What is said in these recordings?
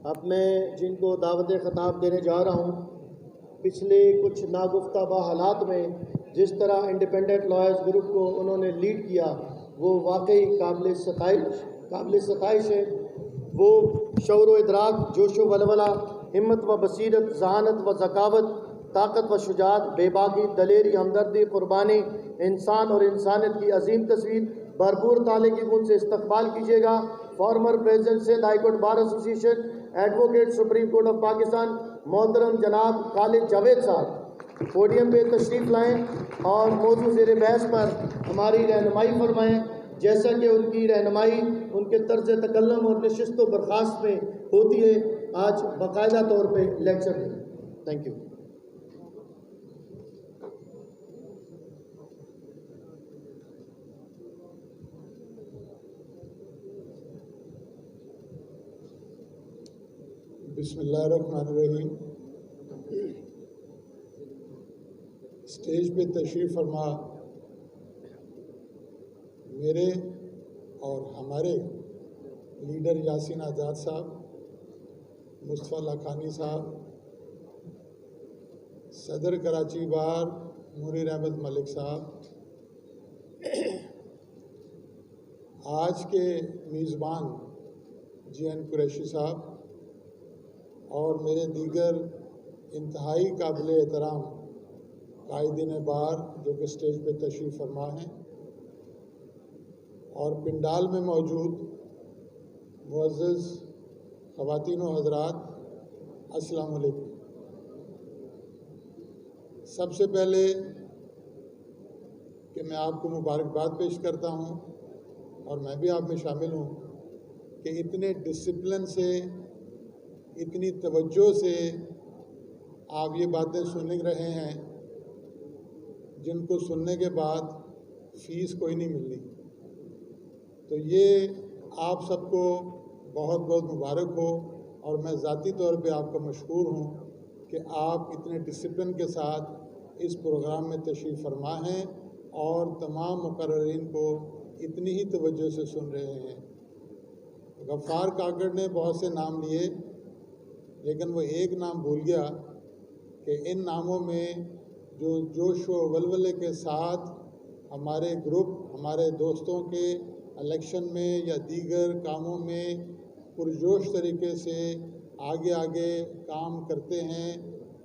अब मैं जिनको दावत ख़ताब देने जा रहा हूँ, पिछले कुछ नागुफ्ता हालात में जिस तरह इंडिपेंडेंट लॉयर्स ग्रुप को उन्होंने लीड किया वो वाकई काबिल सताइश है। वो शौर व इदराक, जोश व वलवला, हिम्मत व बसीरत, जहानत व ज़कावत, ताकत व शुजात, बेबाकी, दलेरी, हमदर्दी, क़ुरबानी, इंसान और इंसानियत की अजीम तस्वीर भरपूर ताले की गूंज से इस्तकबाल कीजिएगा। Former president Sindh high court bar association, advocate supreme court of Pakistan, मोहतरम जनाब खालिद जावेद साहब पोडियम पे तशरीफ़ लाएँ और मौजूद ज़ेर बहस पर हमारी रहनुमाई फरमाएँ, जैसा कि उनकी रहनुमाई उनके तर्ज तकल्लम और नशिस्त व बर्खास्त में होती है। आज बाकायदा तौर पे लेक्चर दें। Thank you. बिस्मिल्लाहिर्रहमानिर्रहीम। स्टेज पे तशरीफ़ फरमा मेरे और हमारे लीडर यासीन आज़ाद साहब, मुस्तफ़ा लाखानी साहब, सदर कराची बार मुनीर अहमद मलिक साहब, आज के मेज़बान JN कुरैशी साहब और मेरे दीगर इंतहाई काबिल एहतराम कायदीन बार जो कि स्टेज पे तशरीफ़ फरमा हैं, और पिंडाल में मौजूद मुअज़्ज़ज़ ख़वातीन व हज़रात, अस्सलामु अलैकुम। सबसे पहले कि मैं आपको मुबारकबाद पेश करता हूँ, और मैं भी आप में शामिल हूँ, कि इतने डिसिप्लिन से, इतनी तवज्जो से आप ये बातें सुन रहे हैं जिनको सुनने के बाद फ़ीस कोई नहीं मिलनी। तो ये आप सबको बहुत बहुत मुबारक हो, और मैं ज़ाती तौर पे आपका मशकूर हूँ कि आप इतने डिसिप्लिन के साथ इस प्रोग्राम में तशरीफ़ फरमा हैं और तमाम मुकर्ररीन को इतनी ही तवज्जो से सुन रहे हैं। गफ़ार काकड़ ने बहुत से नाम लिए, लेकिन वो एक नाम भूल गया कि इन नामों में जो जोश व वलवले के साथ हमारे ग्रुप, हमारे दोस्तों के इलेक्शन में या दीगर कामों में पुरजोश तरीके से आगे आगे काम करते हैं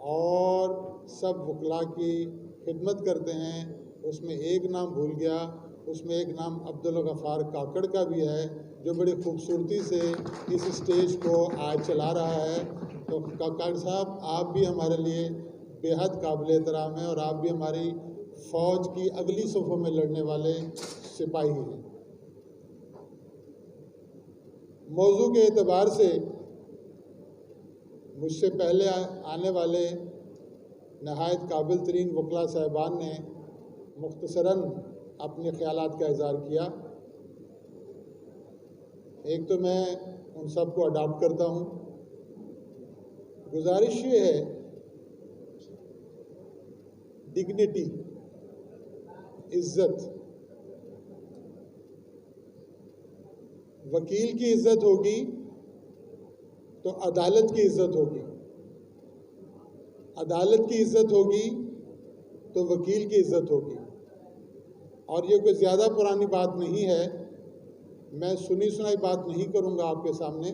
और सब वकला की खिदमत करते हैं, उसमें एक नाम भूल गया। उसमें एक नाम अब्दुल गफ़ार काकड़ का भी है, जो बड़ी खूबसूरती से इस स्टेज को आज चला रहा है। तो काकड़ साहब, आप भी हमारे लिए बेहद काबिल एहतराम हैं और आप भी हमारी फ़ौज की अगली सफ़ों में लड़ने वाले सिपाही हैं। मौजू के एतबार से मुझसे पहले आने वाले नहायत काबिल तरीन वकला साहिबान ने मुख्तसरन अपने ख़यालात का इज़हार किया। एक तो मैं उन सब को अडॉप्ट करता हूँ। गुजारिश ये है, डिग्निटी, इज़्ज़त, वकील की इज़्ज़त होगी तो अदालत की इज़्ज़त होगी, अदालत की इज़्ज़त होगी तो वकील की इज़्ज़त होगी। और ये कोई ज़्यादा पुरानी बात नहीं है, मैं सुनी सुनाई बात नहीं करूँगा आपके सामने।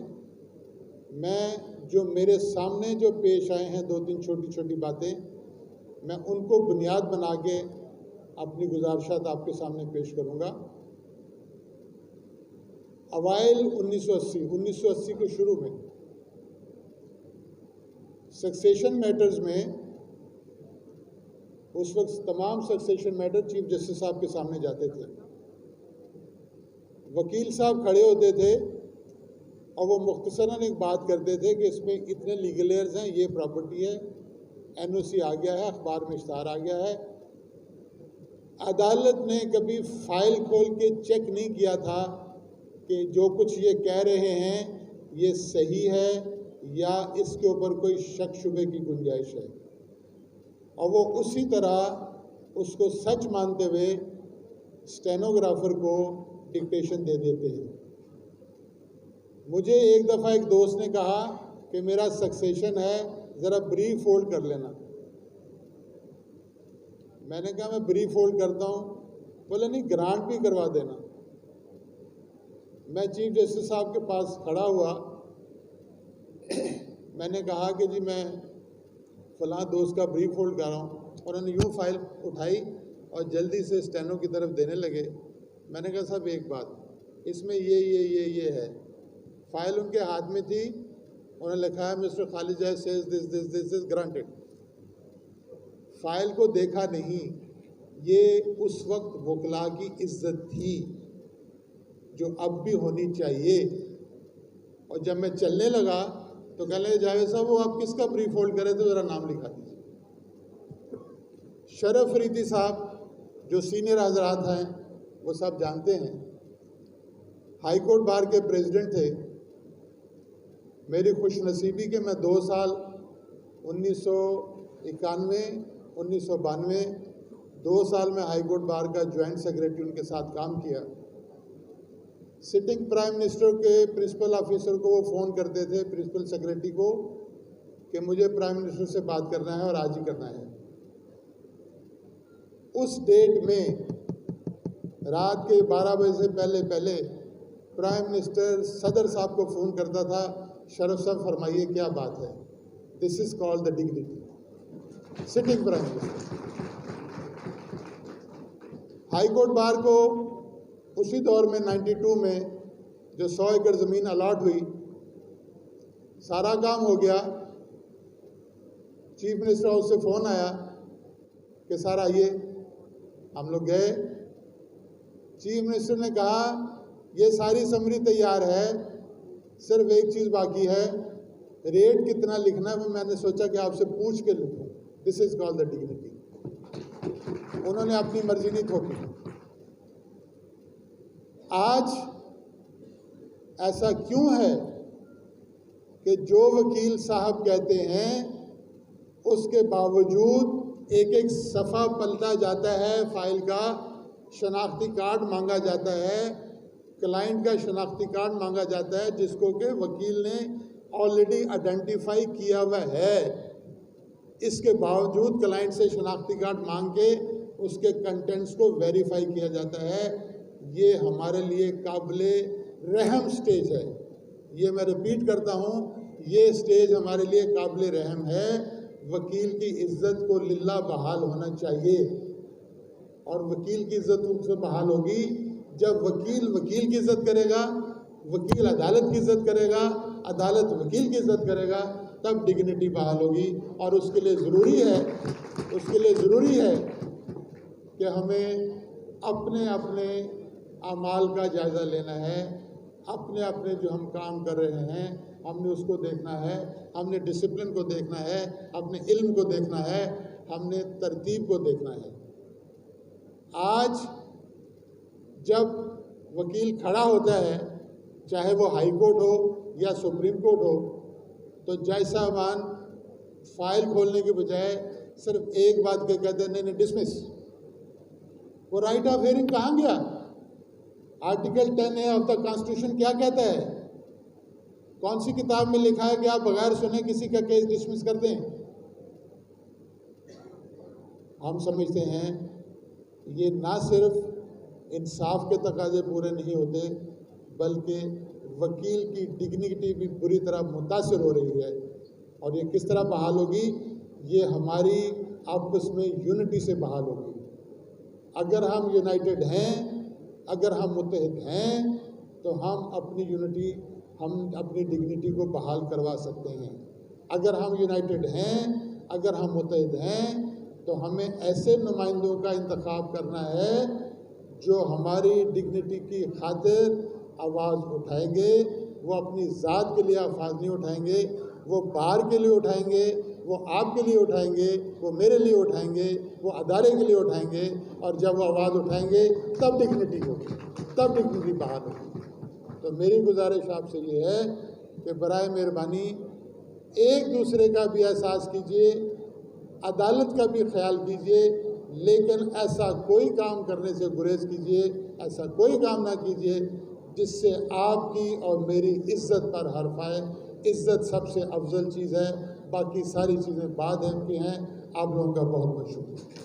मैं जो मेरे सामने जो पेश आए हैं दो तीन छोटी छोटी बातें, मैं उनको बुनियाद बना के अपनी गुजारिशात आपके सामने पेश करूँगा। अवाइल 1980 के शुरू में सक्सेशन मैटर्स में, उस वक्त तमाम सक्सेशन मैटर चीफ जस्टिस साहब के सामने जाते थे। वकील साहब खड़े होते थे और वो मुख्तसरन एक बात करते थे कि इसमें इतने लीगल एयर्स हैं, ये प्रॉपर्टी है, NOC आ गया है, अखबार में इश्तहार आ गया है। अदालत ने कभी फाइल खोल के चेक नहीं किया था कि जो कुछ ये कह रहे हैं ये सही है या इसके ऊपर कोई शक शुबे की गुंजाइश है, और वो उसी तरह उसको सच मानते हुए स्टेनोग्राफर को डिक्टेशन दे देते हैं। मुझे एक दफ़ा एक दोस्त ने कहा कि मेरा सक्सेशन है, ज़रा ब्रीफ होल्ड कर लेना। मैंने कहा मैं ब्रीफ होल्ड करता हूँ। बोले नहीं, ग्रांट भी करवा देना। मैं चीफ जस्टिस साहब के पास खड़ा हुआ, मैंने कहा कि जी मैं फलां दोस्त का ब्रीफ होल्ड कर रहा हूँ, और उन्होंने यूँ फाइल उठाई और जल्दी से स्टेनो की तरफ देने लगे। मैंने कहा साहब एक बात, इसमें ये है। फाइल उनके हाथ में थी, उन्होंने लिखा है मिस्टर खालिद जायद says this is granted. File को देखा नहीं। ये उस वक्त वकला की इज्जत थी जो अब भी होनी चाहिए। और जब मैं चलने लगा तो कहने लगे जावेद साहब वो आप किसका ब्रीफ होल्ड करे थे, ज़रा नाम लिखा दीजिए। शरफ फरीदी साहब जो सीनियर हजरात हैं वो सब जानते हैं, हाई कोर्ट बार के प्रेसिडेंट थे। मेरी खुशनसीबी के मैं 2 साल 1991, 1992 2 साल में हाई कोर्ट बार का ज्वाइंट सेक्रेटरी उनके साथ काम किया। सिटिंग प्राइम मिनिस्टर के प्रिंसिपल ऑफिसर को वो फ़ोन करते थे, प्रिंसिपल सेक्रेटरी को, कि मुझे प्राइम मिनिस्टर से बात करना है और आज ही करना है। उस डेट में रात के 12 बजे से पहले प्राइम मिनिस्टर सदर साहब को फ़ोन करता था, शरफ साहब फरमाइए क्या बात है। This is called the dignity. Sitting prime minister. High court bar को उसी दौर में 92 में जो 100 एकड़ ज़मीन अलॉट हुई, सारा काम हो गया। चीफ मिनिस्टर हाउस से फ़ोन आया कि सर आइए। हम लोग गए। चीफ मिनिस्टर ने कहा ये सारी समरी तैयार है, सिर्फ एक चीज़ बाकी है, रेट कितना लिखना है वो मैंने सोचा कि आपसे पूछ के लिखूं। This is called the dignity. उन्होंने अपनी मर्जी नहीं थोपी। आज ऐसा क्यों है कि जो वकील साहब कहते हैं उसके बावजूद एक सफ़ा पलटा जाता है, फाइल का शनाख्ती कार्ड मांगा जाता है, क्लाइंट का शनाख्ती कार्ड मांगा जाता है जिसको कि वकील ने ऑलरेडी आइडेंटिफाई किया हुआ है। इसके बावजूद क्लाइंट से शनाख्ती कार्ड मांग के उसके कंटेंट्स को वेरीफाई किया जाता है। ये हमारे लिए काबिले रहम स्टेज है। ये मैं रिपीट करता हूँ, ये स्टेज हमारे लिए काबिले रहम है। वकील की इज़्ज़त को लिल्ला बहाल होना चाहिए, और वकील की इज़्ज़त उससे बहाल होगी जब वकील वकील की इज़्ज़त करेगा, वकील अदालत की इज़्ज़त करेगा, अदालत वकील की इज़्ज़त करेगा, तब डिग्निटी बहाल होगी। और उसके लिए ज़रूरी है कि हमें अपने अपने अमाल का जायज़ा लेना है। अपने जो हम काम कर रहे हैं हमने उसको देखना है, हमने डिसिप्लिन को देखना है, अपने इल्म को देखना है, हमने तरतीब को देखना है। आज जब वकील खड़ा होता है, चाहे वो हाई कोर्ट हो या सुप्रीम कोर्ट हो, तो जज साहबान फाइल खोलने के बजाय सिर्फ एक बात के कहते हैं, नहीं डिसमिस। वो राइट ऑफ हियरिंग कहाँ गया? Article 10A of the constitution क्या कहता है? कौन सी किताब में लिखा है कि आप बगैर सुने किसी का केस डिसमिस कर दें? हम समझते हैं ये ना सिर्फ इंसाफ के तकाजे पूरे नहीं होते, बल्कि वकील की डिग्निटी भी बुरी तरह मुतासिर हो रही है। और ये किस तरह बहाल होगी? ये हमारी आपस में यूनिटी से बहाल होगी। अगर हम यूनाइटेड हैं, अगर हम मुत्तहिद हैं, तो हम अपनी यूनिटी, हम अपनी डिग्निटी को बहाल करवा सकते हैं। अगर हम यूनाइटेड हैं, अगर हम मुत्तहिद हैं, तो हमें ऐसे नुमाइंदों का इंतखाब करना है जो हमारी डिग्निटी की खातिर आवाज़ उठाएंगे। वो अपनी ज़ात के लिए आवाज़ नहीं उठाएंगे, वो बार के लिए उठाएंगे, वो आपके लिए उठाएंगे, वो मेरे लिए उठाएंगे, वो अदारे के लिए उठाएंगे। और जब वो आवाज़ उठाएंगे तब डिग्निटी होगी, तब डिग्निटी बहाल होगी। तो मेरी गुजारिश आपसे ये है कि बराए मेहरबानी एक दूसरे का भी एहसास कीजिए, अदालत का भी ख्याल कीजिए, लेकिन ऐसा कोई काम करने से गुरेज कीजिए, ऐसा कोई काम ना कीजिए जिससे आपकी और मेरी इज्जत पर हर्फ आए। इज़्ज़त सबसे अफजल चीज़ है, बाकी सारी चीज़ें बाद की हैं। आप लोगों का बहुत बहुत शुक्रिया।